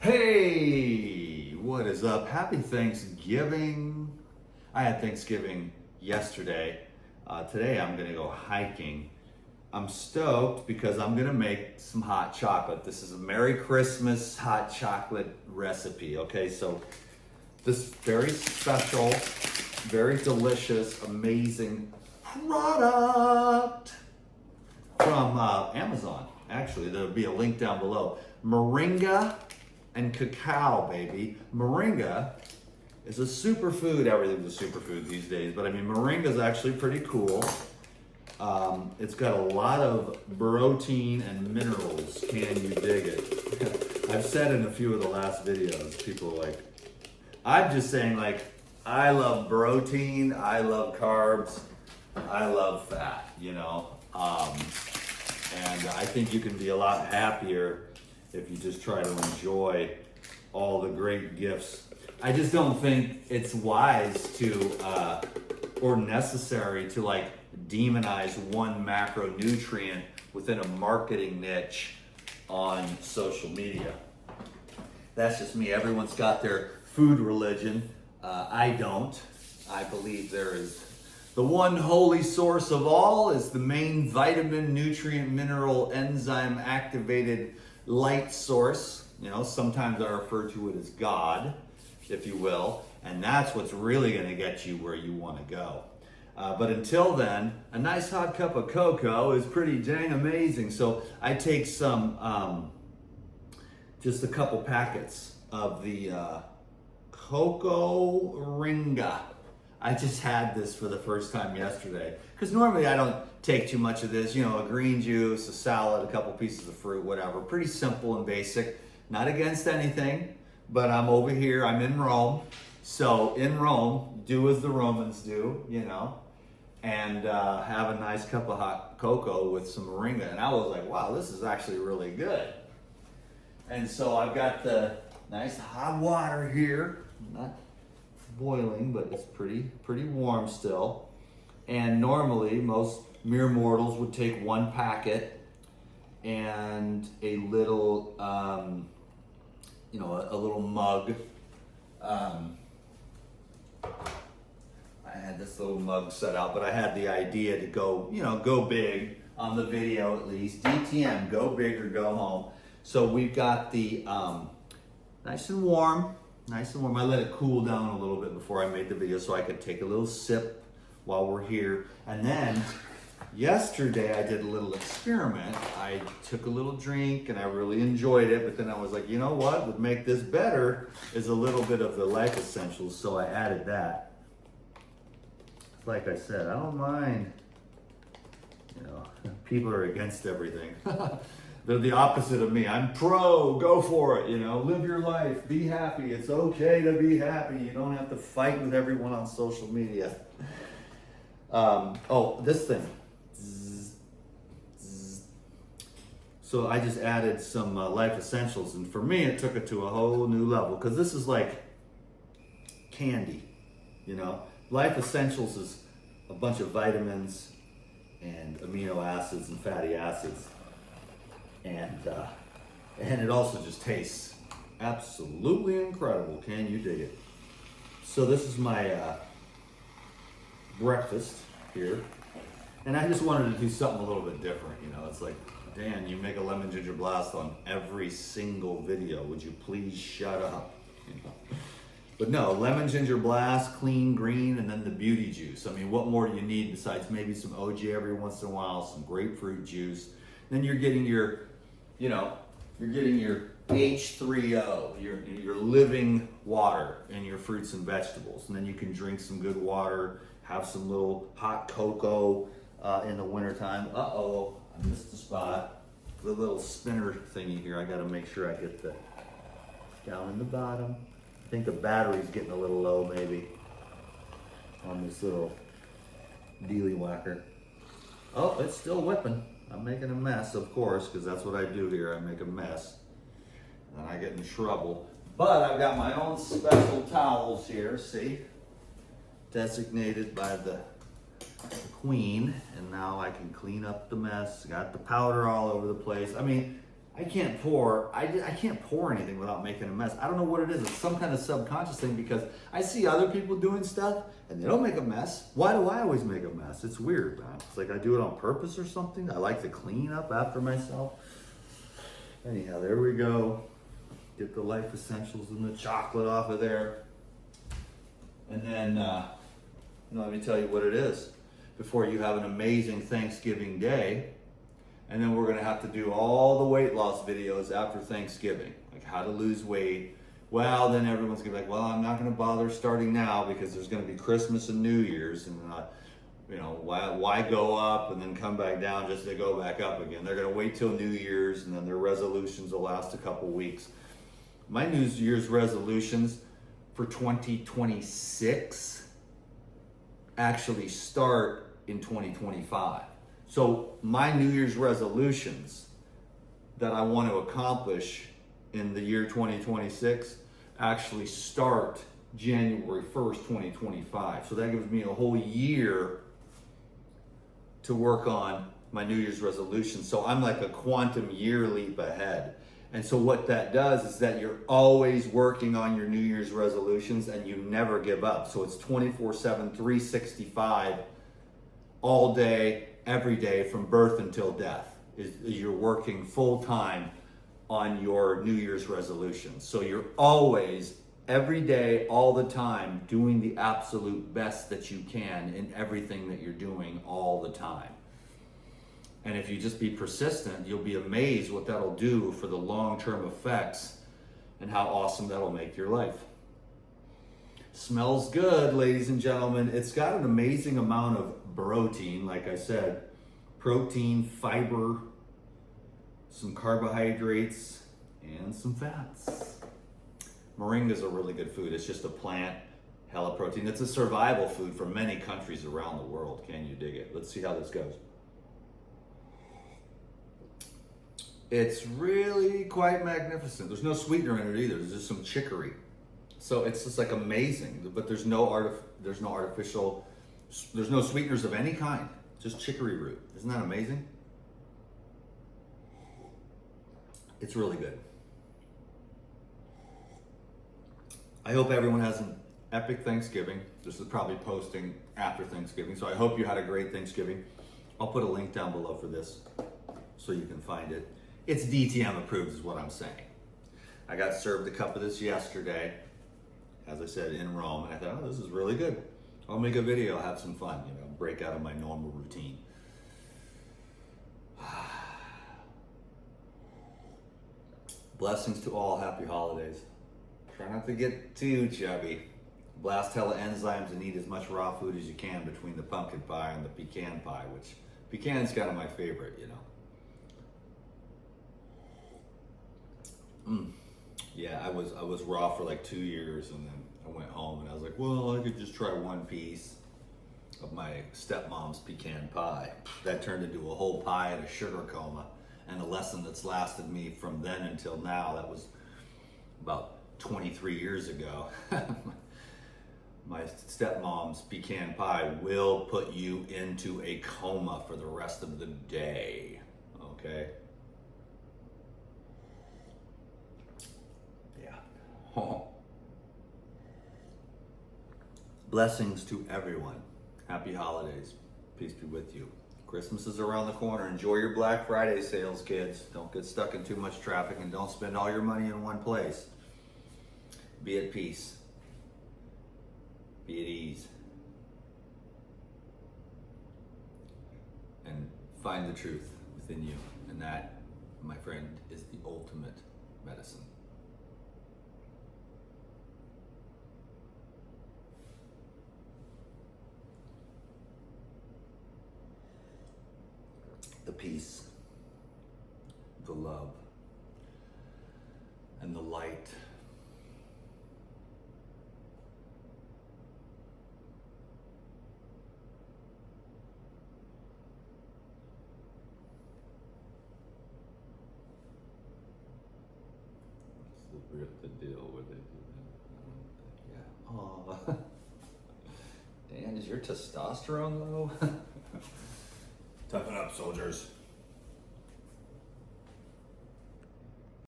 Hey, what is up? Happy Thanksgiving. I had Thanksgiving yesterday. Today I'm gonna go hiking. I'm stoked because I'm gonna make some hot chocolate. This is a Merry Christmas hot chocolate recipe, okay? So this very special, very delicious, amazing product from Amazon. Actually, there'll be a link down below. Moringa and cacao, baby. Moringa is a superfood. Everything's a superfood these days, but I mean, moringa is actually pretty cool. It's got a lot of protein and minerals. Can you dig it? I've said in a few of the last videos, people are like, I'm just saying, like, I love protein, I love carbs, I love fat, you know? And I think you can be a lot happier if you just try to enjoy all the great gifts. I just don't think it's wise to, or necessary to like demonize one macronutrient within a marketing niche on social media. That's just me. Everyone's got their food religion. I don't. I believe there is the one holy source of all is the main vitamin, nutrient, mineral, enzyme activated light source. You know, sometimes I refer to it as God, if you will, and that's what's really going to get you where you want to go. But until then, a nice hot cup of cocoa is pretty dang amazing. So I take some, just a couple packets of the cocoa Moringa. I just had this for the first time yesterday because normally I don't take too much of this, you know, a green juice, a salad, a couple pieces of fruit, whatever. Pretty simple and basic, not against anything, but I'm over here, I'm in Rome. So in Rome, do as the Romans do, you know, and have a nice cup of hot cocoa with some moringa. And I was like, wow, this is actually really good. And so I've got the nice hot water here, not boiling, but it's pretty warm still. And normally most mere mortals would take one packet and a little, you know, a little mug. I had this little mug set out, but I had the idea to go, you know, go big on the video at least. DTM, go big or go home. So we've got the nice and warm. Nice and warm. I let it cool down a little bit before I made the video so I could take a little sip while we're here. And then yesterday I did a little experiment. I took a little drink and I really enjoyed it, but then I was like, you know what would make this better is a little bit of the Life Essentials, so I added that. Like I said, I don't mind, you know, people are against everything. They're the opposite of me. I'm pro, go for it, you know, live your life, be happy. It's okay to be happy. You don't have to fight with everyone on social media. Oh, this thing. Zzz, zzz. So I just added some Life Essentials, and for me, it took it to a whole new level because this is like candy, you know. Life Essentials is a bunch of vitamins and amino acids and fatty acids. And it also just tastes absolutely incredible. Can you dig it? So this is my breakfast here, and I just wanted to do something a little bit different. You know, it's like, Dan, you make a lemon ginger blast on every single video. Would you please shut up? You know? But no, lemon ginger blast, clean green, and then the beauty juice. I mean, what more do you need besides maybe some OJ every once in a while, some grapefruit juice? Then you're getting your, you know, you're getting your H3O, your living water in your fruits and vegetables. And then you can drink some good water, have some little hot cocoa in the wintertime. Uh-oh, I missed the spot. The little spinner thingy here, I gotta make sure I get the, down in the bottom. I think the battery's getting a little low maybe on this little dealy whacker. Oh, it's still whipping. I'm making a mess, of course, because that's what I do here. I make a mess, and I get in trouble. But I've got my own special towels here, see? Designated by the queen, and now I can clean up the mess. Got the powder all over the place. I mean, I can't pour anything without making a mess. I don't know what it is. It's some kind of subconscious thing because I see other people doing stuff and they don't make a mess. Why do I always make a mess? It's weird, man. It's like I do it on purpose or something. I like to clean up after myself. Anyhow, there we go. Get the life essentials and the chocolate off of there. And then, let me tell you what it is before you have an amazing Thanksgiving day. And then we're gonna have to do all the weight loss videos after Thanksgiving, like how to lose weight. Well, then everyone's gonna be like, well, I'm not gonna bother starting now because there's gonna be Christmas and New Year's, and why go up and then come back down just to go back up again? They're gonna wait till New Year's, and then their resolutions will last a couple weeks. My New Year's resolutions for 2026 actually start in 2025. So my New Year's resolutions that I want to accomplish in the year 2026 actually start January 1st, 2025. So that gives me a whole year to work on my New Year's resolution. So I'm like a quantum year leap ahead. And so what that does is that you're always working on your New Year's resolutions and you never give up. So it's 24/7, 365, all day, every day from birth until death. You're working full time on your New Year's resolutions. So you're always, every day, all the time, doing the absolute best that you can in everything that you're doing all the time. And if you just be persistent, you'll be amazed what that'll do for the long-term effects and how awesome that'll make your life. Smells good, ladies and gentlemen. It's got an amazing amount of protein, like I said. Protein, fiber, some carbohydrates, and some fats. Moringa is a really good food. It's just a plant, hella protein. It's a survival food for many countries around the world. Can you dig it? Let's see how this goes. It's really quite magnificent. There's no sweetener in it either. There's just some chicory. So it's just like amazing, but there's no artificial, there's no sweeteners of any kind, just chicory root. Isn't that amazing? It's really good. I hope everyone has an epic Thanksgiving. This is probably posting after Thanksgiving, so I hope you had a great Thanksgiving. I'll put a link down below for this so you can find it. It's DTM approved is what I'm saying. I got served a cup of this yesterday, as I said, in Rome, and I thought, oh, this is really good. I'll make a video, have some fun, break out of my normal routine. Blessings to all, happy holidays. Try not to get too chubby. Blast hella enzymes and eat as much raw food as you can between the pumpkin pie and the pecan pie, which pecan's kind of my favorite, Yeah, I was raw for like 2 years, and then I went home and I was like, well, I could just try one piece of my stepmom's pecan pie. That turned into a whole pie and a sugar coma, and a lesson that's lasted me from then until now. That was about 23 years ago. My stepmom's pecan pie will put you into a coma for the rest of the day, okay? Oh. Blessings to everyone. Happy holidays. Peace be with you. Christmas is around the corner. Enjoy your Black Friday sales, kids. Don't get stuck in too much traffic and don't spend all your money in one place. Be at peace. Be at ease. And find the truth within you. And that, my friend, is the ultimate medicine. The peace, the love, and the light. What's the deal with it? Yeah. Oh. Dan, is your testosterone low? Toughen up, soldiers.